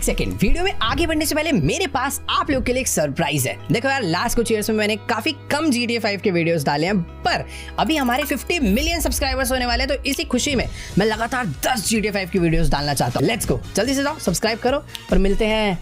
Second, video में आगे बढ़ने से पहले मेरे पास आप लोग के लिए एक सरप्राइज है। देखो यार, लास्ट कुछ ईयर्स में मैंने काफी कम GTA 5 के वीडियोस डाले हैं, पर अभी हमारे 50 मिलियन सब्सक्राइबर्स होने वाले हैं, तो इसी खुशी में मैं लगातार 10 GTA 5 की वीडियोस डालना चाहता हूँ। लेट्स गो, जल्दी से जाओ, सब्सक्राइब करो और मिलते हैं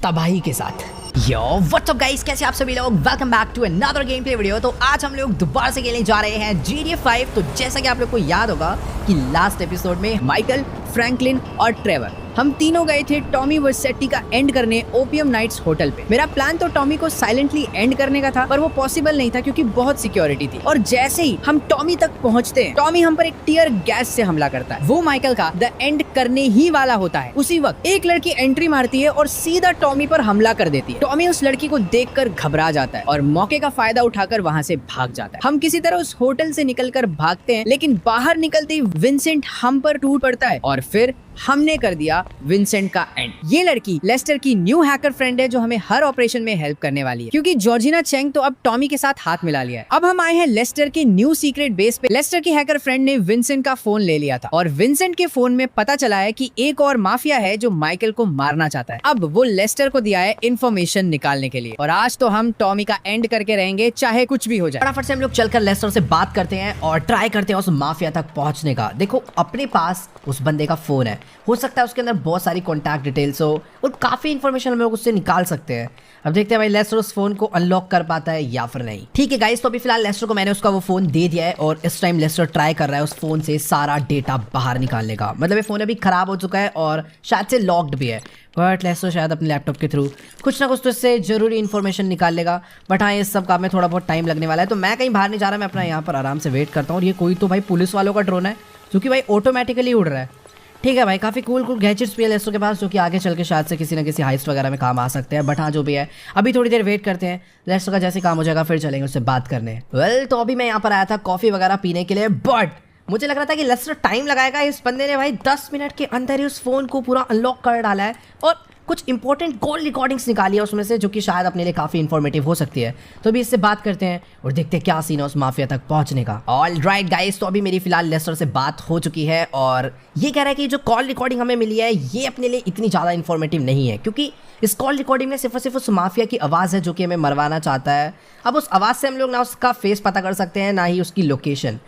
तबाही के साथ। यो व्हाट्स अप गाइस, कैसे आप सभी लोग? Welcome back to another game play video. तो आज हम लोग दोबारा से खेलने जा रहे हैं GTA 5। तो जैसा कि आप लोग को याद होगा कि लास्ट एपिसोड में माइकल, फ्रैंकलिन और ट्रेवर हम तीनों गए थे टॉमी वर्सेटी का एंड करने ओपियम नाइट्स होटल पे। मेरा प्लान तो टॉमी को साइलेंटली एंड करने का था, पर वो पॉसिबल नहीं था क्योंकि बहुत सिक्योरिटी थी। और जैसे ही हम टॉमी तक पहुंचते हैं, टॉमी हम पर एक टीयर गैस से हमला करता है। वो माइकल का द एंड करने ही वाला होता है। उसी वक्त एक लड़की एंट्री मारती है और सीधा टॉमी पर हमला कर देती है। टॉमी उस लड़की को देखकर घबरा जाता है और मौके का फायदा उठाकर वहाँ से भाग जाता है। हम किसी तरह उस होटल से निकलकर भागते हैं, लेकिन बाहर निकलते ही विंसेंट हम पर टूट पड़ता है और फिर हमने कर दिया विंसेंट का एंड। ये लड़की लेस्टर की न्यू हैकर फ्रेंड है जो हमें हर ऑपरेशन में हेल्प करने वाली है, क्योंकि जॉर्जिना चेंग तो अब टॉमी के साथ हाथ मिला लिया है। अब हम आए हैं लेस्टर के न्यू सीक्रेट बेस पे। लेस्टर की हैकर फ्रेंड ने विंसेंट का फोन ले लिया था और विंसेंट के फोन में पता चला है कि एक और माफिया है जो माइकल को मारना चाहता है। अब वो लेस्टर को दिया है इन्फॉर्मेशन निकालने के लिए, और आज तो हम टॉमी का एंड करके रहेंगे, चाहे कुछ भी हो जाए। फटाफट से हम लोग चलकर लेस्टर से बात करते हैं और ट्राई करते हैं उस माफिया तक पहुंचने का। देखो, अपने पास उस बंदे का फोन है, हो सकता है उसके अंदर बहुत सारी कॉन्टैक्ट डिटेल्स हो और काफी इंफॉर्मेशन हम लोग उससे निकाल सकते हैं। अब देखते हैं भाई लेस्टर उस फोन को अनलॉक कर पाता है या फिर नहीं। ठीक है गाइस, तो अभी फिलहाल लेस्टर को मैंने उसका वो फोन दे दिया है और इस टाइम लेस्टर ट्राई कर रहा है उस फोन से सारा डेटा बाहर निकालने का। मतलब ये फोन अभी खराब हो चुका है और शायद से लॉक्ड भी है, बट लेस्टर शायद अपने लैपटॉप के थ्रू कुछ ना कुछ तो इससे जरूरी इन्फॉर्मेशन निकाल लेगा। बट हाँ, इस सब काम में थोड़ा बहुत टाइम लगने वाला है, तो मैं कहीं बाहर नहीं जा रहा, मैं अपना यहाँ पर आराम से वेट करता हूँ। और ये कोई तो भाई पुलिस वालों का ड्रोन है जो कि भाई ऑटोमेटिकली उड़ रहा है। ठीक है भाई, काफ़ी कूल गैजेट्स भी है लेस्टर के पास, जो कि आगे चल के शायद से किसी ना किसी हाइस्ट वगैरह में काम आ सकते हैं। बट हाँ, जो भी है अभी थोड़ी देर वेट करते हैं, लेस्टर का जैसे काम हो जाएगा फिर चलेंगे उससे बात करने। वेल, तो अभी मैं यहाँ पर आया था कॉफ़ी वगैरह पीने के लिए, बट मुझे लग रहा था कि लेस्टर टाइम लगाएगा। इस बंदे ने भाई 10 मिनट के अंदर ही उस फोन को पूरा अनलॉक कर डाला है और कुछ इंपॉर्टेंट कॉल रिकॉर्डिंग्स निकाली है उसमें से, जो कि शायद अपने लिए काफ़ी इंफॉर्मेटिव हो सकती है। तो अभी इससे बात करते हैं और देखते हैं क्या सीन है उस माफिया तक पहुंचने का। ऑल राइट गाइस, तो अभी मेरी फिलहाल लेस्टर से बात हो चुकी है और ये कह रहा है कि जो कॉल रिकॉर्डिंग हमें मिली है ये अपने लिए इतनी ज़्यादा इंफॉर्मेटिव नहीं है, क्योंकि इस कॉल रिकॉर्डिंग में सिर्फ और सिर्फ उस माफिया की आवाज़ है जो कि हमें मरवाना चाहता है। अब उस आवाज़ से हम लोग ना उसका फेस पता कर सकते हैं, ना ही उसकी लोकेशन।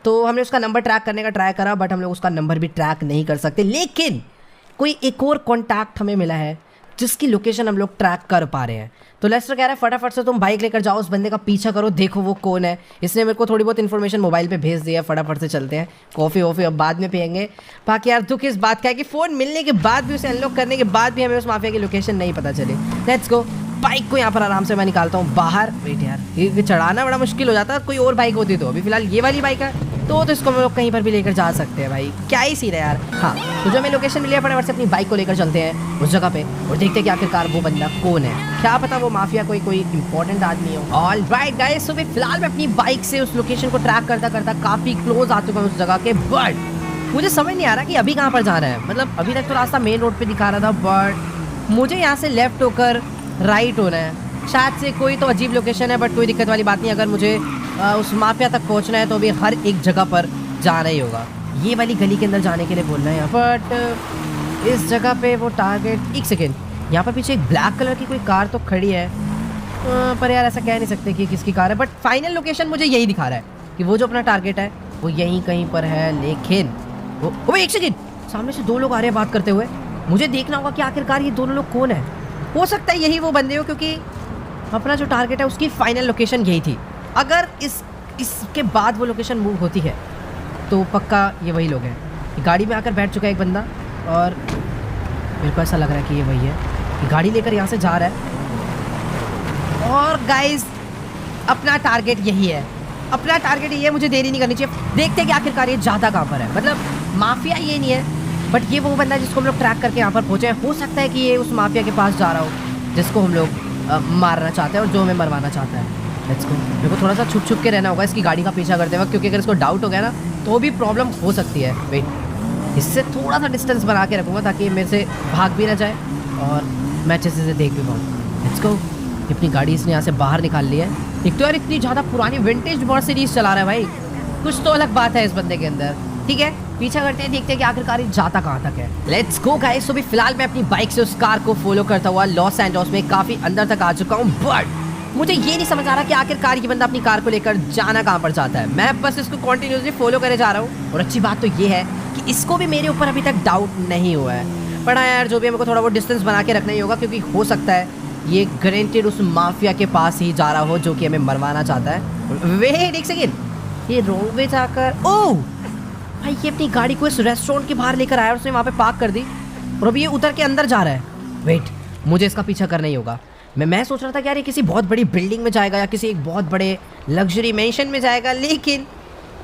तो हमने उसका नंबर ट्रैक करने का ट्राई करा, बट हम लोग उसका नंबर भी ट्रैक नहीं कर सकते। लेकिन कोई एक और कॉन्टैक्ट हमें मिला है जिसकी लोकेशन हम लोग ट्रैक कर पा रहे हैं। तो लेस्टर कह रहा है फटाफट से तुम बाइक लेकर जाओ, उस बंदे का पीछा करो, देखो वो कौन है। इसने मेरे को थोड़ी बहुत इन्फॉर्मेशन मोबाइल पे भेज दिया है। फटाफट से चलते हैं, कॉफ़ी वॉफ़ी अब बाद में पियेंगे। बाकी यार दुख इस बात का है कि फ़ोन मिलने के बाद भी, उसे अनलॉक करने के बाद भी हमें उस माफिया की लोकेशन नहीं पता चली। लेट्स गो, बाइक को यहाँ पर आराम से मैं निकालता हूँ बाहर। वेट यार, ये चढ़ाना बड़ा मुश्किल हो जाता है, कोई और बाइक होती तो। अभी फिलहाल ये वाली बाइक है तो इसको हम लोग कहीं पर भी लेकर जा सकते हैं। भाई क्या ही सीन है यार। हाँ, तो जो हमें लोकेशन मिली है फटाफट से अपनी बाइक को लेकर चलते हैं उस जगह पे और देखते हैं कि आखिरकार वो बंदा कौन है। क्या पता वो माफिया कोई इंपॉर्टेंट आदमी हो। ऑल राइट गाइस, तो फिलहाल मैं अपनी बाइक से उस लोकेशन को ट्रैक करता करता काफ़ी क्लोज आ चुका हूँ उस जगह के। बट मुझे समझ नहीं आ रहा कि अभी कहाँ पर जाना है। मतलब अभी तक तो रास्ता मेन रोड पर दिखा रहा था, बट मुझे यहाँ से लेफ्ट होकर राइट होना है। शायद से कोई तो अजीब लोकेशन है, बट कोई दिक्कत वाली बात नहीं। अगर मुझे उस माफिया तक पहुंचना है तो अभी हर एक जगह पर जाना ही होगा। ये वाली गली के अंदर जाने के लिए बोलना है, बट इस जगह पे वो टारगेट। एक सेकेंड, यहाँ पर पीछे एक ब्लैक कलर की कोई कार तो खड़ी है, पर यार ऐसा कह नहीं सकते कि किसकी कार है। बट फाइनल लोकेशन मुझे यही दिखा रहा है कि वो जो अपना टारगेट है वो यहीं कहीं पर है। लेकिन वो एक सेकेंड, सामने से 2 लोग आ रहे हैं बात करते हुए। मुझे देखना होगा कि आखिरकार ये दोनों लोग कौन है। हो सकता है यही वो बंदे हो, क्योंकि अपना जो टारगेट है उसकी फाइनल लोकेशन यही थी। अगर इसके बाद वो लोकेशन मूव होती है तो पक्का ये वही लोग हैं। गाड़ी में आकर बैठ चुका है एक बंदा और मेरे को ऐसा लग रहा है कि ये वही है। गाड़ी लेकर यहाँ से जा रहा है और गाइस अपना टारगेट यही है। अपना टारगेट यही है, मुझे देरी नहीं करनी चाहिए। देखते हैं कि आखिरकार ये ज़्यादा कहाँ पर है। मतलब माफिया ये नहीं है, बट ये वो बंदा है जिसको हम लोग ट्रैक करके यहाँ पर पहुँचे हैं। हो सकता है कि ये उस माफिया के पास जा रहा हो जिसको हम लोग मारना चाहते हैं और जो हमें मरवाना चाहता है। लेट्स गो, मेरे को थोड़ा सा छुप के रहना होगा इसकी गाड़ी का पीछा करते वक्त, क्योंकि अगर इसको डाउट हो गया ना तो भी प्रॉब्लम हो सकती है। वेट, इससे थोड़ा सा डिस्टेंस बना के रखूँगा ताकि मेरे से भाग भी ना जाए और मैं अच्छे से देख भी पाऊँ। लेट्स गो, अपनी गाड़ी इसने यहाँ से बाहर निकाल ली है। एक तो यार इतनी ज़्यादा पुरानी विंटेज मर्सिडीज चला रहा है भाई, कुछ तो अलग बात है इस बंदे के अंदर। ठीक है, पीछा करते हैं, देखते हैं कि आखिरकार ये जाता कहाँ तक है। Let's go guys. तो भी फिलहाल मैं अपनी बाइक से उस कार को फॉलो करता हुआ लॉस सैंटोस में काफी अंदर तक आ चुका हूँ, बट मुझे ये नहीं समझ आ रहा कि आखिरकार ये बंदा अपनी कार को लेकर जाना कहाँ पर चाहता है। मैं बस इसको कंटिन्यूअसली फॉलो करे जा रहा हूँ, और अच्छी बात तो ये है कि इसको भी मेरे ऊपर अभी तक डाउट नहीं हुआ है। पर हाँ यार, जो भी है मेरे को थोड़ा बहुत डिस्टेंस बना के रखना ही होगा, क्योंकि हो सकता है ये गारंटेड उस माफिया के पास ही जा रहा हो जो कि हमें मरवाना चाहता है। वेट एक सेकेंड, ये रॉन्ग वे जाकर, ओह भाई ये अपनी गाड़ी को इस रेस्टोरेंट के बाहर लेकर आया और उसने वहाँ पे पार्क कर दी, और अभी ये उतर के अंदर जा रहा है। वेट, मुझे इसका पीछा करना ही होगा। मैं सोच रहा था कि यार ये किसी बहुत बड़ी बिल्डिंग में जाएगा या किसी एक बहुत बड़े लग्जरी मेंशन में जाएगा, लेकिन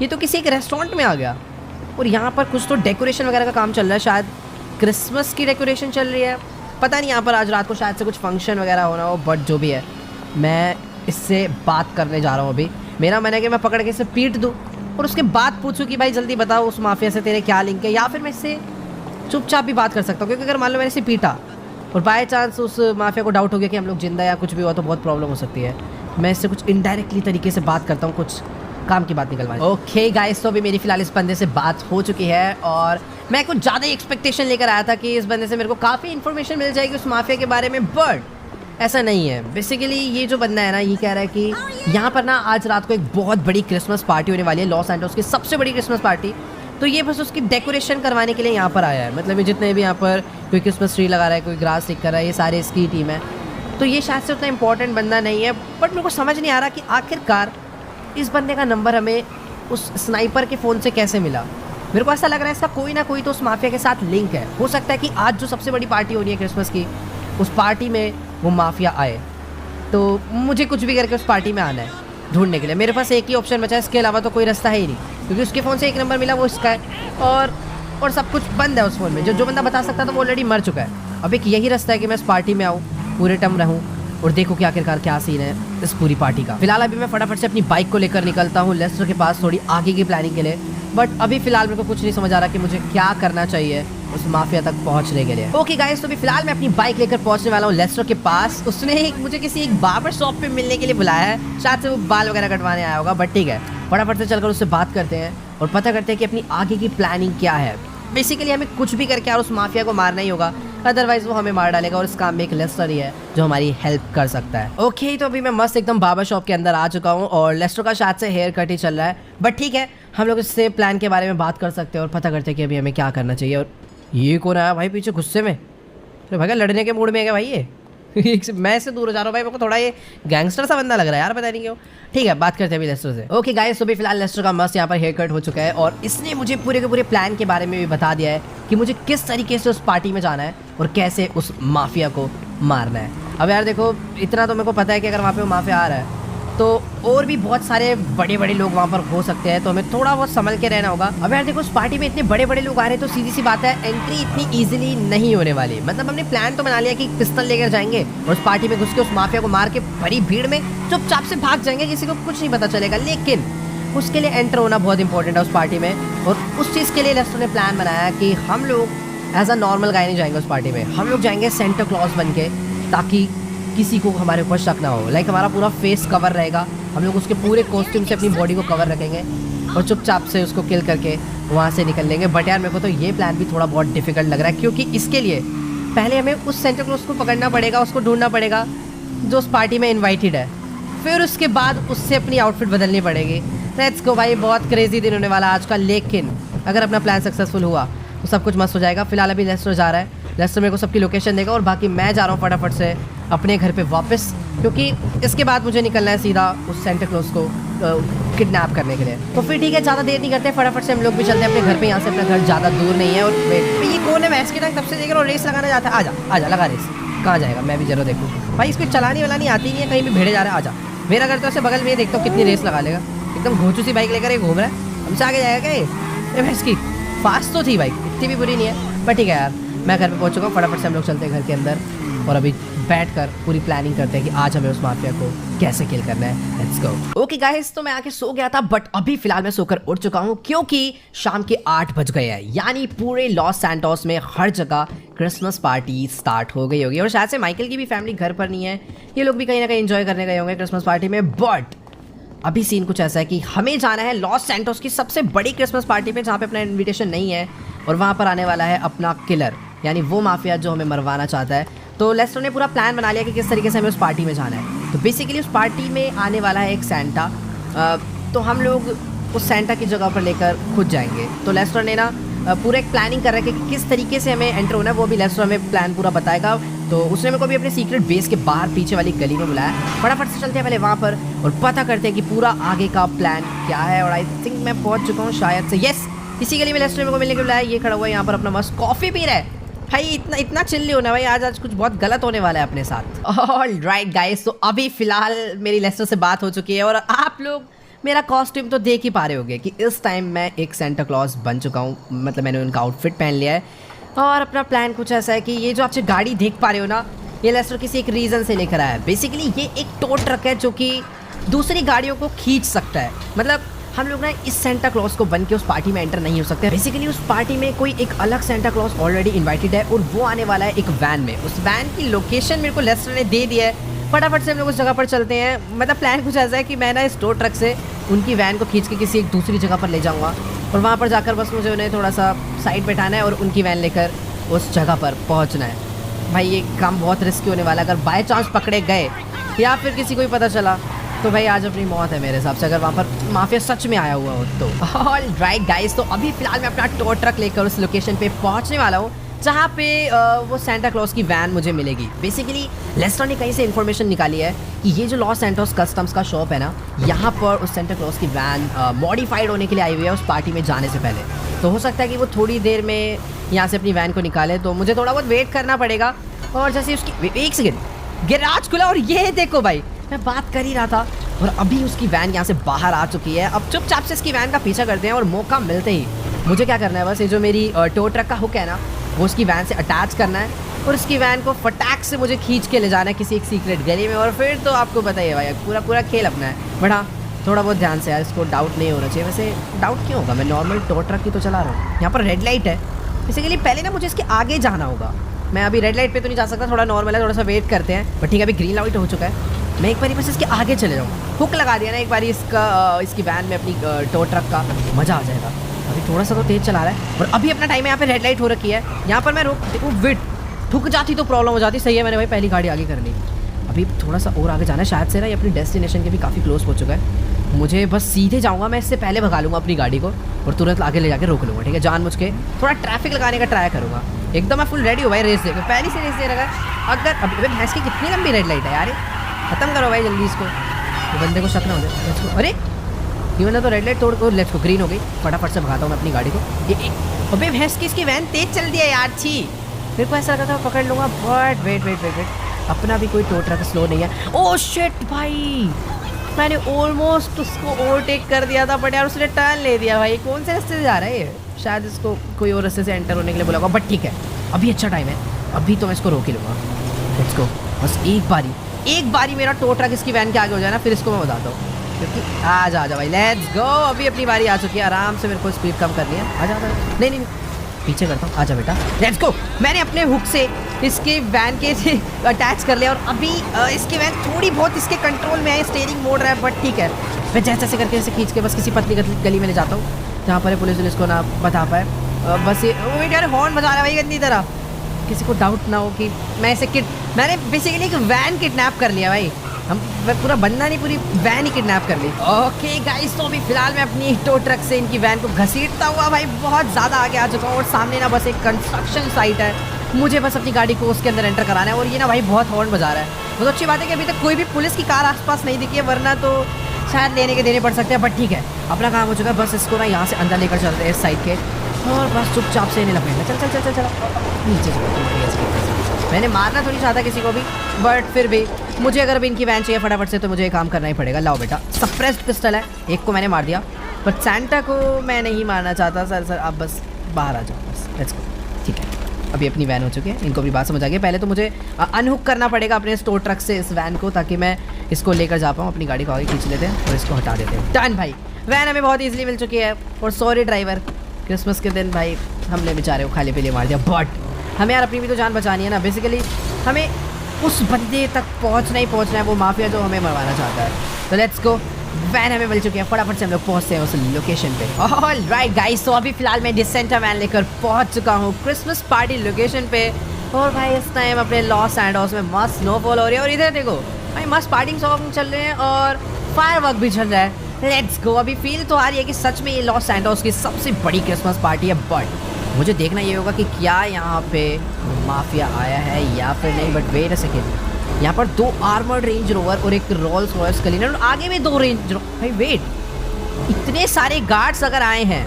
ये तो किसी एक रेस्टोरेंट में आ गया। और यहाँ पर कुछ तो डेकोरेशन वगैरह का काम चल रहा है, शायद क्रिसमस की डेकोरेशन चल रही है, पता नहीं। यहाँ पर आज रात को शायद से कुछ फंक्शन वगैरह होना हो, बट जो भी है मैं इससे बात करने जा रहा हूँ अभी। मेरा मन है कि मैं पकड़ के इसे पीट दूँ और उसके बाद पूछूं कि भाई जल्दी बताओ उस माफिया से तेरे क्या लिंक है, या फिर मैं इससे चुपचाप भी बात कर सकता हूँ। क्योंकि अगर मान लो मैंने इसे पीटा और बाय चांस उस माफिया को डाउट हो गया कि हम लोग जिंदा या कुछ भी हुआ, तो बहुत प्रॉब्लम हो सकती है। मैं इससे कुछ इनडायरेक्टली तरीके से बात करता हूँ, कुछ काम की बात निकलवानी। ओके गाइस, तो अभी मेरी फिलहाल इस बंदे से बात हो चुकी है, और मैं कुछ ज़्यादा ही एक्सपेक्टेशन लेकर आया था कि इस बंदे से मेरे को काफ़ी इन्फॉर्मेशन मिल जाएगी उस माफिया के बारे में, बट ऐसा नहीं है। बेसिकली ये जो बंदा है ना, ये कह रहा है कि यहाँ पर ना आज रात को एक बहुत बड़ी क्रिसमस पार्टी होने वाली है, लॉस सैंटोस की सबसे बड़ी क्रिसमस पार्टी। तो ये बस उसकी डेकोरेशन करवाने के लिए यहाँ पर आया है। मतलब ये जितने भी यहाँ पर कोई क्रिसमस ट्री लगा रहा है, कोई ग्रास स्टिक कर रहा है, ये सारे इसकी टीम है। तो ये शायद से उतना इंपॉर्टेंट बंदा नहीं है, बट मेरे को समझ नहीं आ रहा कि आखिरकार इस बंदे का नंबर हमें उस स्नाइपर के फ़ोन से कैसे मिला। मेरे को ऐसा लग रहा है इसका कोई ना कोई तो उस माफिया के साथ लिंक है। हो सकता है कि आज जो सबसे बड़ी पार्टी हो रही है क्रिसमस की, उस पार्टी में वो माफिया आए। तो मुझे कुछ भी करके उस पार्टी में आना है ढूंढने के लिए। मेरे पास एक ही ऑप्शन बचा है, इसके अलावा तो कोई रास्ता है ही नहीं, क्योंकि उसके फ़ोन से एक नंबर मिला वो इसका है, और सब कुछ बंद है उस फ़ोन में। जो बंदा बता सकता था वो ऑलरेडी मर चुका है। अब एक यही रास्ता है कि मैं इस पार्टी में आऊँ, पूरे टाइम रहूँ और देखो कि आखिरकार क्या सीन है इस पूरी पार्टी का। फिलहाल अभी मैं फटाफट से अपनी बाइक को लेकर निकलता हूँ लेस्टर के पास थोड़ी आगे की प्लानिंग के लिए, बट अभी फिलहाल मेरे को कुछ नहीं समझ आ रहा कि मुझे क्या करना चाहिए उस माफिया तक पहुंचने के लिए। ओके गाइस, तो अभी फिलहाल मैं अपनी बाइक लेकर पहुंचने वाला हूँ लेस्टर के पास। उसने मुझे किसी एक बार्बर शॉप पे मिलने के लिए बुलाया है, शायद से वो बाल वगैरह कटवाने आया होगा, बट ठीक है फटाफट से चलकर उससे बात करते हैं और पता करते हैं कि अपनी आगे की प्लानिंग क्या है। बेसिकली हमें कुछ भी करके यार उस माफिया को मारना ही होगा, अदरवाइज वो हमें मार डालेगा, और इस काम में एक लेस्टर ही है जो हमारी हेल्प कर सकता है। ओके, तो अभी मैं मस्त एकदम बार्बर शॉप के अंदर आ चुका हूँ और लेस्टर का शायद से हेयर कट ही चल रहा है, बट ठीक है हम लोग इससे प्लान के बारे में बात कर सकते हैं और पता करते हैं कि अभी हमें क्या करना चाहिए। और ये कौन आया भाई पीछे गुस्से में? तो भाई लड़ने के मूड में है क्या भाई ये? मैं इससे दूर हो जा रहा हूँ भाई, मेरे को थोड़ा ये गैंगस्टर सा बंदा लग रहा है यार, पता नहीं क्यों। ठीक है, बात करते हैं अभी लेस्टर से। ओके गाइस, तो भी फिलहाल लेस्टर का मस्त यहाँ पर हेयर कट हो चुका है और इसने मुझे पूरे के पूरे प्लान के बारे में भी बता दिया है कि मुझे किस तरीके से उस पार्टी में जाना है और कैसे उस माफिया को मारना है। अब यार देखो, इतना तो मेरे को पता है कि अगर वहाँ पे वो माफिया आ रहा है तो और भी बहुत सारे बड़े बड़े लोग वहाँ पर हो सकते हैं, तो हमें थोड़ा बहुत संभल के रहना होगा। अब यार देखो, उस पार्टी में इतने बड़े बड़े लोग आ रहे हैं तो सीधी सी बात है एंट्री इतनी इजीली नहीं होने वाली। मतलब हमने प्लान तो बना लिया कि पिस्तौल लेकर जाएंगे और उस पार्टी में घुस के उस माफिया को मार के बड़ी भीड़ में चुपचाप से भाग जाएंगे, किसी को कुछ नहीं पता चलेगा। लेकिन उसके लिए एंटर होना बहुत इंपॉर्टेंट है उस पार्टी में, और उस चीज़ के लिए लेस्टर ने प्लान बनाया कि हम लोग एज अ नॉर्मल गाय नहीं जाएंगे उस पार्टी में, हम लोग जाएंगे सेंटा क्लॉज बन के, ताकि किसी को हमारे ऊपर शक ना हो। लाइक हमारा पूरा फेस कवर रहेगा, हम लोग उसके पूरे कॉस्ट्यूम से अपनी बॉडी को कवर रखेंगे और चुपचाप से उसको किल करके वहाँ से निकल लेंगे। बट यार मेरे को तो ये प्लान भी थोड़ा बहुत डिफिकल्ट लग रहा है, क्योंकि इसके लिए पहले हमें उस सेंटा क्लॉज को पकड़ना पड़ेगा, उसको ढूंढना पड़ेगा जो उस पार्टी में इन्वाइटेड है, फिर उसके बाद उससे अपनी आउटफिट बदलनी पड़ेगी। लेट्स गो भाई, बहुत क्रेजी दिन होने वाला आज का, लेकिन अगर अपना प्लान सक्सेसफुल हुआ तो सब कुछ मस्त हो जाएगा। फिलहाल अभी लेस्टर जा रहा है, लेस्टर मेरे को सबकी लोकेशन देगा और बाकी मैं जा रहा हूँ फटाफट से अपने घर पे वापस, क्योंकि इसके बाद मुझे निकलना है सीधा उस सेंटा क्लॉज को किडनैप करने के लिए। तो फिर ठीक है, ज़्यादा देर नहीं करते, फटाफट से हम लोग भी चलते हैं अपने घर पे। यहाँ से अपना घर ज़्यादा दूर नहीं है। और वेट, ये कौन है? मैं इसके टाइम तब से देख रहा हूँ रेस लगाना जाता है। आजा लगा रेस। कहाँ जाएगा? मैं भी जरूर देखूँ भाई, इसको चलाने वाला नहीं आती नहीं है, कहीं भी भेड़े जा रहा है। आजा, मेरा घर तो ऐसे बगल में, देखता हूँ कितनी रेस लगा लेगा। एकदम घोचू सी बाइक लेकर ये घूम रहा है, हमसे आगे जाएगा क्या ये? इसकी फास्ट तो थी बाइक, इतनी भी बुरी नहीं है, बट ठीक है यार मैं घर पे पहुंच चुका हूँ। फटाफट से हम लोग चलते हैं घर के अंदर और अभी बैठकर पूरी प्लानिंग करते हैं कि आज हमें उस माफिया को कैसे किल करना है। Let's go. ओके गाइस, तो मैं आके सो गया था, बट अभी फिलहाल मैं सोकर उठ चुका हूँ, क्योंकि शाम के 8 बज गए हैं। यानी पूरे लॉस सैंटोस में हर जगह क्रिसमस पार्टी स्टार्ट हो गई होगी, और शायद से माइकल की भी फैमिली घर पर नहीं है, ये लोग भी कहीं ना कहीं एंजॉय करने गए होंगे क्रिसमस पार्टी में। बट अभी सीन कुछ ऐसा है कि हमें जाना है लॉस सैंटोस की सबसे बड़ी क्रिसमस पार्टी पे, जहाँ पे अपना इनविटेशन नहीं है, और वहाँ पर आने वाला है अपना किलर, यानी वो माफिया जो हमें मरवाना चाहता है। तो लेस्टर ने पूरा प्लान बना लिया कि किस तरीके से हमें उस पार्टी में जाना है। तो बेसिकली उस पार्टी में आने वाला है एक सैंटा, तो हम लोग उस सैंटा की जगह पर लेकर खुद जाएंगे। तो लेस्टर ने ना पूरा एक प्लानिंग कर रखा है कि किस तरीके से हमें एंटर होना है, वो भी लेस्टर हमें प्लान पूरा बताएगा। तो उसने मेरे को भी अपने सीक्रेट बेस के बाहर पीछे वाली गली में बुलाया। फटाफट से चलते हैं पहले वहाँ पर और पता करते हैं कि पूरा आगे का प्लान क्या है। और आई थिंक मैं पहुँच चुका हूँ शायद से, यस, इसी गली में लेस्टर मेरे को मिलने के बुलाया। ये खड़ा हुआ है यहाँ पर अपना मस्त कॉफ़ी पी रहा है। भाई इतना चिल नहीं होना भाई, आज कुछ बहुत गलत होने वाला है अपने साथ। ऑलराइट गाइस, तो अभी फिलहाल मेरी लेस्टर से बात हो चुकी है और आप लोग मेरा कॉस्ट्यूम तो देख ही पा रहे होंगे कि इस टाइम मैं एक सेंटा क्लॉज बन चुका हूँ। मतलब मैंने उनका आउटफिट पहन लिया है और अपना प्लान कुछ ऐसा है कि ये जो आप गाड़ी देख पा रहे हो ना, ये लेस्टर किसी एक रीज़न से लेकर आया है। बेसिकली ये एक टो ट्रक है जो कि दूसरी गाड़ियों को खींच सकता है। मतलब हम लोग ना इस सेंटा क्लॉज को बन के उस पार्टी में एंटर नहीं हो सकते। बेसिकली उस पार्टी में कोई एक अलग सेंटा क्लॉज ऑलरेडी इन्वाइटेड है और वो आने वाला है एक वैन में। उस वैन की लोकेशन मेरे को लेस्टर ने दे दिया है। फटाफट से हम लोग उस जगह पर चलते हैं। मतलब प्लान कुछ ऐसा है कि मैं ना इस टो ट्रक से उनकी वैन को खींच के किसी एक दूसरी जगह पर ले जाऊंगा और वहाँ पर जाकर बस मुझे उन्हें थोड़ा सा साइड बैठाना है और उनकी वैन लेकर उस जगह पर पहुँचना है। भाई ये काम बहुत रिस्की होने वाला है। अगर बाय चांस पकड़े गए या फिर किसी को ही पता चला तो भाई आज अपनी मौत है मेरे हिसाब से, अगर वहाँ पर माफिया सच में आया हुआ हो तो। ऑलराइट गाइस, तो अभी फिलहाल मैं अपना टो ट्रक लेकर उस लोकेशन पे पहुँचने वाला हूँ जहाँ पे वो सेंटा क्लॉज की वैन मुझे मिलेगी। बेसिकली लेस्टर ने कहीं से इन्फॉर्मेशन निकाली है कि ये जो लॉस सैंटोस कस्टम्स का शॉप है ना, यहाँ पर उस सेंटा क्लॉज की वैन मॉडिफाइड होने के लिए आई हुई है उस पार्टी में जाने से पहले। तो हो सकता है कि वो थोड़ी देर में यहाँ से अपनी वैन को निकाले, तो मुझे थोड़ा बहुत वेट करना पड़ेगा। और जैसे उसकी एक सेकेंड गैराज खुला और ये देखो भाई, मैं बात कर ही रहा था और अभी उसकी वैन यहाँ से बाहर आ चुकी है। अब चुपचाप से इसकी वैन का पीछा करते हैं और मौका मिलते ही मुझे क्या करना है, बस ये जो मेरी टो ट्रक का हुक है ना, वो उसकी वैन से अटैच करना है और उसकी वैन को फटाक से मुझे खींच के ले जाना है किसी एक सीक्रेट गली में। और फिर तो आपको बताइए भाई, पूरा खेल अपना है। बट हाँ, थोड़ा बहुत ध्यान से यार, इसको डाउट नहीं होना चाहिए। वैसे डाउट क्यों होगा, मैं नॉर्मल टो ट्रक की तो चला रहा हूँ। यहाँ पर रेड लाइट है, बेसिकली पहले ना मुझे इसके आगे जाना होगा। मैं अभी रेड लाइट पे तो नहीं जा सकता, थोड़ा नॉर्मल है, थोड़ा सा वेट करते हैं। बट ठीक है, अभी ग्रीन लाइट हो चुका है। मैं एक बारी बस इसके आगे चले जाऊँ, हुक लगा दिया ना एक बारी इसकी वैन में अपनी टो ट्रक का, मज़ा आ जाएगा। अभी थोड़ा सा तो तेज़ चला रहा है और अभी अपना टाइम है। यहाँ पे रेड लाइट हो रखी है, यहाँ पर मैं देखो विट ठुक जाती तो प्रॉब्लम हो जाती। सही है, मैंने भाई पहली गाड़ी आगे कर ली। अभी थोड़ा सा और आगे जाना है शायद से ना, ये अपनी डेस्टिनेशन के भी काफ़ी क्लोज हो चुका है। मुझे बस सीधे जाऊँगा, मैं इससे पहले भगा लूँगा अपनी गाड़ी को और तुरंत आगे ले जाकर रोक लूँगा। ठीक है, जानबूझ के थोड़ा ट्रैफिक लगाने का ट्राई करूँगा। एकदम मैं फुल रेडी हूँ भाई रेस दे, पहली से रेस दे रखा है। अगर अभी भैंस की कितनी लंबी रेड लाइट है यार, खत्म करो भाई जल्दी इसको, तो बंदे को शक ना हो जाए। अरे ये वाला तो रेड लाइट तोड़ को लेट्स को ग्रीन हो गई। फटाफट से भगाता हूँ मैं अपनी गाड़ी को। ये अबे भैंस की इसकी वैन तेज चल दिया यार, छी। मेरे को ऐसा लगा था पकड़ लूँगा, बट वेट, अपना भी कोई टो ट्रक स्लो नहीं है। ओह शिट भाई, मैंने ऑलमोस्ट उसको ओवरटेक कर दिया था, बट यार उसने टर्न ले दिया भाई। कौन से रास्ते से जा रहा है ये, शायद इसको कोई और रास्ते से एंटर होने के लिए बोला होगा। बट ठीक है, अभी अच्छा टाइम है, अभी तो मैं इसको रोक ही लूँगा। लेट्स गो, बस एक बारी मेरा टो ट्रक इसकी वैन के आगे हो जाए ना, फिर इसको मैं बताता हूँ। क्योंकि आ जा भाई, लेट्स गो। अभी अपनी बारी आ चुकी है, आराम से मेरे को स्पीड कम करनी है। आ जा, नहीं पीछे करता हूँ, आजा बेटा, लेट्स गो। मैंने अपने हुक से इसके वैन के अटैच कर लिया और अभी इसकी वैन थोड़ी बहुत इसके कंट्रोल में है, स्टीयरिंग मोड़ रहा है। बट ठीक है, मैं जैसे करके इसे खींच के बस किसी पतली गली में ले जाता हूँ जहाँ पर पुलिस को ना बता पाए। बस ये वेट यार, हॉर्न बजा रहा है भाई गंदी तरह, किसी को डाउट ना हो कि मैं इसे मैंने बेसिकली एक वैन किडनैप कर लिया भाई। मैं पूरा बंदा नहीं, पूरी वैन ही किडनैप कर ली। ओके गाइस, तो अभी फिलहाल मैं अपनी टो ट्रक से इनकी वैन को घसीटता हुआ भाई बहुत ज़्यादा आगे आ चुका हूँ और सामने ना बस एक कंस्ट्रक्शन साइट है। मुझे बस अपनी गाड़ी को उसके अंदर एंटर कराना है और ये ना भाई बहुत हॉर्न बजा रहा है। बहुत अच्छी बात है कि अभी तक कोई भी पुलिस की कार आसपास नहीं दिखी है, वरना तो शायद लेने के देने पड़ सकते हैं। बट ठीक है, अपना काम हो चुका है, बस इसको ना यहाँ से अंदर लेकर चलते हैं इस साइड के और बस चुपचाप से इन्हें लपेटना। चल नीचे मैंने मारना थोड़ी चाहता किसी को भी, बट फिर भी मुझे अगर अभी इनकी वैन चाहिए फटाफट से तो मुझे ये काम करना ही पड़ेगा। लाओ बेटा, सप्रेस्ड पिस्टल है, एक को मैंने मार दिया, बट सैंटा को मैं नहीं मारना चाहता। सर आप बस बाहर आ जाओ, बस लेट्स गो। ठीक है, अभी अपनी वैन हो चुकी है, इनको भी बात समझ आ गई। पहले तो मुझे अनहुक करना पड़ेगा अपने स्टोर ट्रक से इस वैन को, ताकि मैं इसको लेकर जा पाऊँ। अपनी गाड़ी को आगे खींच लेते हैं और इसको हटा देते हैं। डन भाई, वैन हमें बहुत ईजिली मिल चुकी है। और सॉरी ड्राइवर, क्रिसमस के दिन भाई हमने बेचारे को खाली पीले मार दिया, बट हमें यार अपनी भी तो जान बचानी है ना। बेसिकली हमें उस बंदे तक पहुंचना है, वो माफिया जो हमें मरवाना चाहता है। तो लेट्स गो, वैन हमें मिल चुकी है, फटाफट से हम लोग पहुंचते हैं उस लोकेशन पे। ऑलराइट गाइस, तो अभी फिलहाल मैं डिसेंटा वैन लेकर पहुंच चुका हूँ क्रिसमस पार्टी लोकेशन पे। और भाई इस टाइम अपने लॉस सैंटोस में मस्त स्नोफॉल हो रही है और इधर देखो भाई मस्त पार्टी सॉन्ग चल रहे हैं और फायरवर्क भी चल रहा है। Let's go. अभी फील तो आ रही है कि सच में ये लॉस सैंटोस की सबसे बड़ी क्रिसमस पार्टी है, बट मुझे देखना ये होगा कि क्या यहाँ पे माफिया आया है या फिर नहीं। बट वेट अ सेकेंड, यहाँ पर 2 आर्मर्ड रेंज रोवर और एक रोल्स रॉयस कलीनर और आगे भी 2 रेंज रोवर। भाई वेट, इतने सारे गार्ड्स अगर आए हैं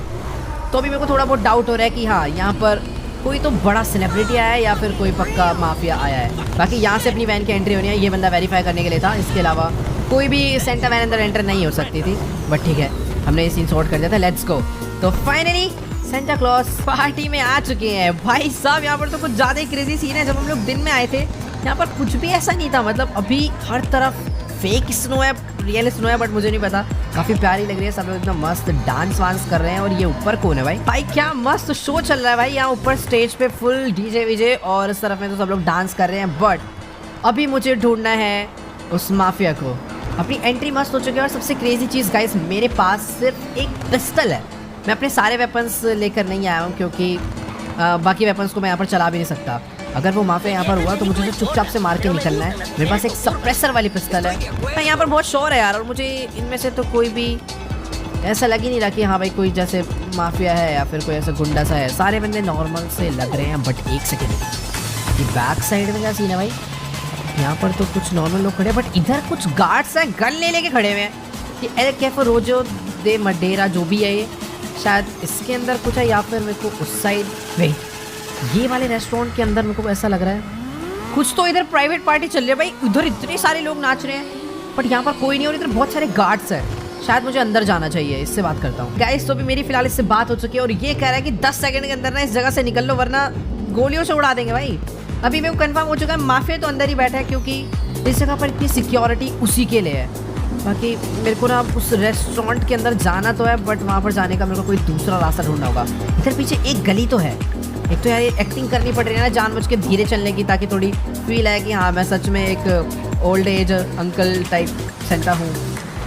तो अभी मेरे को थोड़ा बहुत डाउट हो रहा है कि हाँ यहाँ पर कोई तो बड़ा सेलिब्रिटी आया है या फिर कोई पक्का माफिया आया है। बाकी यहाँ से अपनी वैन की एंट्री होनी है, ये बंदा वेरीफाई करने के लिए था, इसके अलावा कोई भी सेंटा वैन अंदर एंटर नहीं हो सकती थी। बट ठीक है, हमने ये सीन सॉर्ट कर दिया था। Let's go. तो फाइनली सेंटा क्लॉज पार्टी में आ चुके हैं। भाई साहब यहाँ पर तो कुछ ज़्यादा ही क्रेजी सीन है। जब हम लोग दिन में आए थे यहाँ पर कुछ भी ऐसा नहीं था, मतलब अभी हर तरफ फेक स्नो है, रियल स्नो है, बट मुझे नहीं पता। काफ़ी प्यारी लग रही है, सब लोग एकदम मस्त डांस वांस कर रहे हैं। और ये ऊपर कौन है भाई? भाई क्या मस्त शो चल रहा है भाई यहाँ ऊपर स्टेज पे, फुल डीजे वीजे और इस तरफ में तो सब लोग डांस कर रहे हैं। बट अभी मुझे ढूंढना है उस माफिया को। अपनी एंट्री मस्त हो चुकी है और सबसे क्रेजी चीज़ गाइस, मेरे पास सिर्फ एक पिस्टल है। मैं अपने सारे वेपन्स लेकर नहीं आया हूँ क्योंकि बाकी वेपन्स को मैं यहाँ पर चला भी नहीं सकता। अगर वो माफिया यहाँ पर हुआ तो मुझे चुपचाप से मार के निकलना है। मेरे पास एक सप्रेसर वाली पिस्टल है। मैं यहाँ पर बहुत शोर है यार, और मुझे इनमें से तो कोई भी ऐसा लग ही नहीं रहा कि हाँ भाई कोई जैसे माफिया है या फिर कोई ऐसा गुंडा सा है। सारे बंदे नॉर्मल से लग रहे हैं। बट एक सेकेंड, ये बैक साइड में क्या सीन है भाई? यहाँ पर तो कुछ नॉर्मल लोग खड़े हैं, बट इधर कुछ गार्ड्स हैं गन ले लेके खड़े हुए हैं। ये एल कैफे रोजो दे मडेरा जो भी है, ये शायद इसके अंदर कुछ है या फिर मेरे को उस साइड में ये वाले रेस्टोरेंट के अंदर मेरे को ऐसा लग रहा है कुछ तो इधर प्राइवेट पार्टी चल रही है भाई। उधर इतने सारे लोग नाच रहे हैं बट यहाँ पर कोई नहीं और इधर बहुत सारे गार्ड्स हैं। शायद मुझे अंदर जाना चाहिए, इससे बात करता हूँ। गाइस तो भी मेरी फिलहाल इससे बात हो चुकी है और ये कह रहा है कि 10 सेकंड के अंदर ना इस जगह से निकल लो वरना गोलियों से उड़ा देंगे भाई। अभी मेरे को कंफर्म हो चुका है माफिया तो अंदर ही बैठा है क्योंकि इस जगह पर इतनी सिक्योरिटी उसी के लिए है। बाकी मेरे को ना उस रेस्टोरेंट के अंदर जाना तो है बट वहाँ पर जाने का मेरे को कोई दूसरा रास्ता ढूंढना होगा। इधर पीछे एक गली तो है। एक तो यार ये एक्टिंग करनी पड़ रही है ना जानबूझ के धीरे चलने की, ताकि थोड़ी फील आए कि हाँ मैं सच में एक old age uncle type Santa हूँ।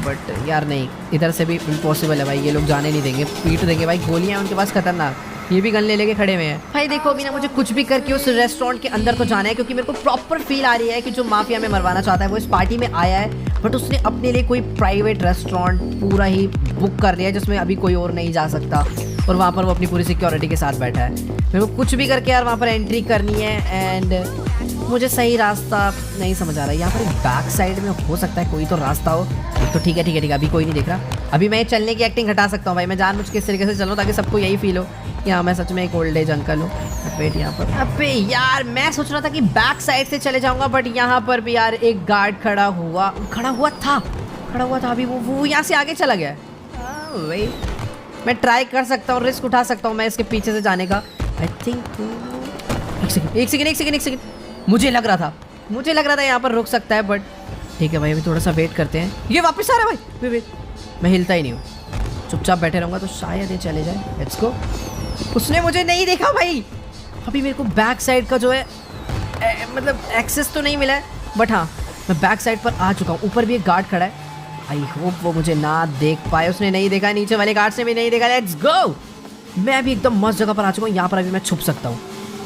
बट यार नहीं, इधर से भी इम्पॉसिबल है भाई, ये लोग जाने नहीं देंगे, पीट देंगे भाई। गोलियाँ उनके पास खतरनाक, ये भी गन ले लेके खड़े हुए हैं। भाई देखो अभी ना मुझे कुछ भी करके उस रेस्टोरेंट के अंदर तो जाना है क्योंकि मेरे को प्रॉपर फील आ रही है कि जो माफिया में मरवाना चाहता है वो इस पार्टी में आया है बट उसने अपने लिए कोई प्राइवेट रेस्टोरेंट पूरा ही बुक कर लिया है जिसमें अभी कोई और नहीं जा सकता और वहाँ पर वो अपनी पूरी सिक्योरिटी के साथ बैठा है। मेरे को कुछ भी करके यार वहाँ पर एंट्री करनी है एंड मुझे सही रास्ता नहीं समझ आ रहा है। यहाँ पर बैक साइड में हो सकता है कोई तो रास्ता हो। तो ठीक है अभी कोई नहीं देख रहा। अभी मैं चलने की एक्टिंग हटा सकता हूँ भाई, मैं जानबूझ के इस तरीके से चलूँ ताकि सबको यही फील हो कि हाँ मैं सच में एक ओल्ड एज अंकल हूँ। वेट यहाँ पर, अबे यार मैं सोच रहा था कि बैक साइड से चले जाऊँगा बट यहाँ पर भी यार एक गार्ड खड़ा हुआ था अभी वो यहाँ से आगे चला गया। वेट मैं ट्राई कर सकता हूँ, रिस्क उठा सकता हूँ मैं इसके पीछे से जाने का। आई थिंक एक सेकेंड मुझे लग रहा था यहाँ पर रुक सकता है बट ठीक है भाई अभी थोड़ा सा वेट करते हैं। ये वापस आ रहा है भाई, वेट मैं हिलता ही नहीं हूँ, चुपचाप बैठे रहूँगा तो शायद ये चले जाए। Let's go. उसने मुझे नहीं देखा भाई। अभी मेरे को बैक साइड का जो है मतलब एक्सेस तो नहीं मिला है बट हाँ मैं बैक साइड पर आ चुका हूँ। ऊपर भी एक गार्ड खड़ा है, आई होप वो मुझे ना देख पाए। उसने नहीं देखा, नीचे वाले गार्ड ने भी नहीं देखा। Let's go. मैं अभी एकदम मस्त जगह पर आ चुका हूँ, यहाँ पर अभी मैं छुप सकता हूँ,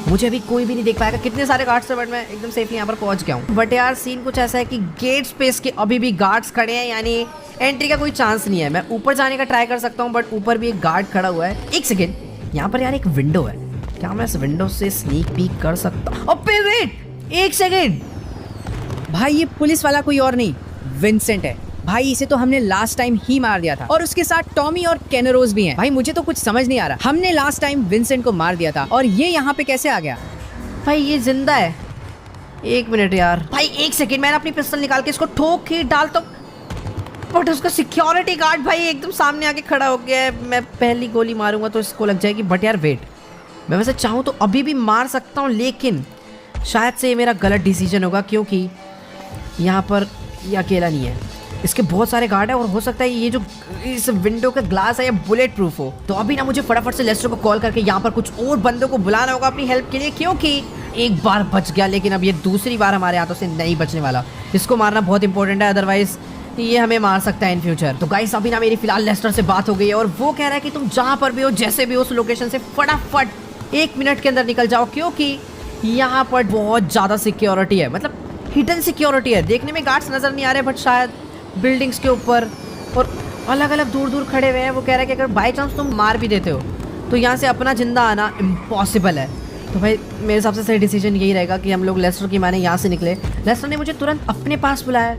मुझे अभी कोई भी नहीं देख पाएगा। कितने सारे गार्ड्स हैं बट मैं एकदम सेफली यहाँ पर पहुँच गया हूँ। बट यार सीन कुछ ऐसा है कि गेट स्पेस के अभी भी गार्ड्स खड़े हैं, यानी एंट्री का कोई चांस नहीं है। मैं ऊपर जाने का ट्राई कर सकता हूँ बट ऊपर भी एक गार्ड खड़ा हुआ है। एक सेकेंड, यहाँ पर यार एक विंडो है, क्या मैं इस विंडो से स्नीक पीक कर सकता हूँ? अबे वेट एक सेकेंड भाई, ये पुलिस वाला कोई और नहीं विंसेंट है भाई। इसे तो हमने लास्ट टाइम ही मार दिया था और उसके साथ टॉमी और केनरोज भी हैं। भाई मुझे तो कुछ समझ नहीं आ रहा, हमने लास्ट टाइम विंसेंट को मार दिया था और ये यहाँ पे कैसे आ गया? भाई ये जिंदा है। एक मिनट यार भाई, एक सेकेंड, मैंने अपनी पिस्टल निकाल के इसको ठोक ही डालता हूँ बट उसका सिक्योरिटी गार्ड भाई एकदम सामने आके खड़ा हो गया है। मैं पहली गोली मारूंगा तो इसको लग जाएगी बट यार वेट, मैं वैसे चाहूँ तो अभी भी मार सकता हूँ लेकिन शायद से ये मेरा गलत डिसीजन होगा क्योंकि यहाँ पर ये अकेला नहीं है, इसके बहुत सारे गार्ड है और हो सकता है ये जो इस विंडो का ग्लास है ये बुलेट प्रूफ हो। तो अभी ना मुझे फटाफट से लेस्टर को कॉल करके यहाँ पर कुछ और बंदों को बुलाना होगा अपनी हेल्प के लिए क्योंकि एक बार बच गया लेकिन अब ये दूसरी बार हमारे हाथों से नहीं बचने वाला। इसको मारना बहुत इंपॉर्टेंट है, अदरवाइज ये हमें मार सकता है इन फ्यूचर। तो गाइस अभी ना मेरी फिलहाल लेस्टर से बात हो गई है और वो कह रहा है कि तुम जहां पर भी हो, जैसे भी हो, उस लोकेशन से फटाफट 1 मिनट के अंदर निकल जाओ, क्योंकि यहाँ पर बहुत ज़्यादा सिक्योरिटी है, मतलब हिडन सिक्योरिटी है। देखने में गार्ड्स नज़र नहीं आ रहे, बट शायद बिल्डिंग्स के ऊपर और अलग अलग दूर दूर खड़े हुए हैं। वो कह रहा है कि अगर बाई चांस तुम मार भी देते हो तो यहाँ से अपना जिंदा आना इम्पॉसिबल है। तो भाई मेरे हिसाब से सही डिसीजन यही रहेगा कि हम लोग लेस्टर की माने यहाँ से निकले। लेस्टर ने मुझे तुरंत अपने पास बुलाया,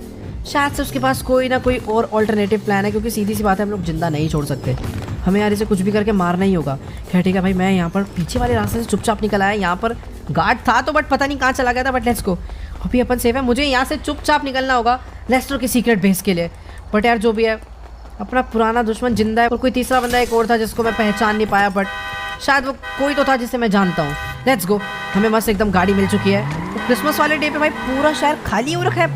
शायद से उसके पास कोई ना कोई और ऑल्टरनेटिव प्लान है, क्योंकि सीधी सी बात है हम लोग जिंदा नहीं छोड़ सकते, हमें यार इसे कुछ भी करके मारना ही होगा। खैर ठीक है भाई, मैं यहाँ पर पीछे वाले रास्ते से चुपचाप निकल आया। यहाँ पर गार्ड था तो बट पता नहीं कहाँ चला गया था, बट लेट्स गो, अभी अपन सेफ है। मुझे यहाँ से चुपचाप निकलना होगा लेस्टर की सीक्रेट बेस के लिए। बट यार जो भी है, अपना पुराना दुश्मन जिंदा है और कोई तीसरा बंदा एक और था जिसको मैं पहचान नहीं पाया, बट शायद वो कोई तो था जिसे मैं जानता हूँ। लेट्स गो, हमें मस्त एकदम गाड़ी मिल चुकी है। तो क्रिसमस वाले डे पे भाई पूरा शहर खाली हो रखा है,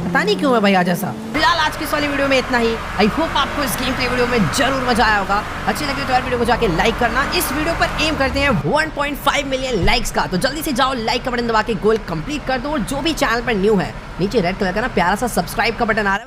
पता नहीं क्यों है भाई आज ऐसा। फिलहाल आज की इस वाली वीडियो में इतना ही। आई होप आपको इस गेम प्ले वीडियो में जरूर मजा आया होगा। अच्छी लगी तो यार वीडियो को जाके लाइक करना। इस वीडियो पर एम करते हैं 1.5 मिलियन लाइक्स का, तो जल्दी से जाओ लाइक का बटन दबा के गोल कंप्लीट कर दो। और जो भी चैनल पर न्यू है, नीचे रेड कलर का ना प्यारा सा सब्सक्राइब का बटन आ रहा है।